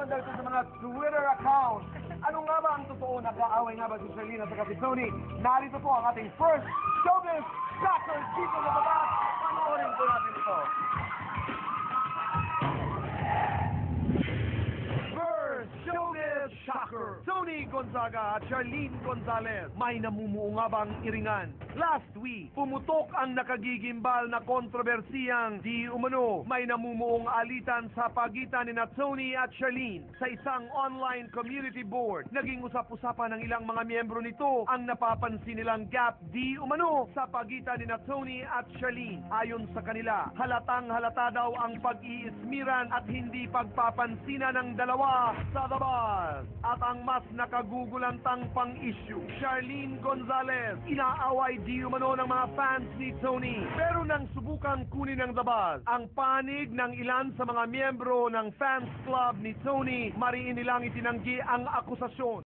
nalaman dahil sa mga Twitter accounts. Ano nga ba ang totoo? Nag-aaway nga ba si Charlene at saka si Tony? Narito po ang ating first showbiz shocker dito sa baba. Panoorin po natin ito. First showbiz shocker. Tony Gonzaga at Charlene Gonzalez. May namumuo nga bang iringan? Last week, pumutok ang nakagigimbal na kontrobersiyang di umano may namumuong alitan sa pagitan ni Tony at Charlene sa isang online community board. Naging usap-usapan ng ilang mga miyembro nito ang napapansin nilang gap di umano sa pagitan ni Tony at Charlene. Ayon sa kanila, halatang halata daw ang pag-iismiran at hindi pagpapansinan ng dalawa sa labas. At ang mas nakagugulantang pang-issue, Charlene Gonzalez, inaaway di umano ng mga fans ni Tony. Pero nang subukang kunin ng dabas ang panig ng ilan sa mga miyembro ng fans club ni Tony, mariin nilang itinanggi ang akusasyon.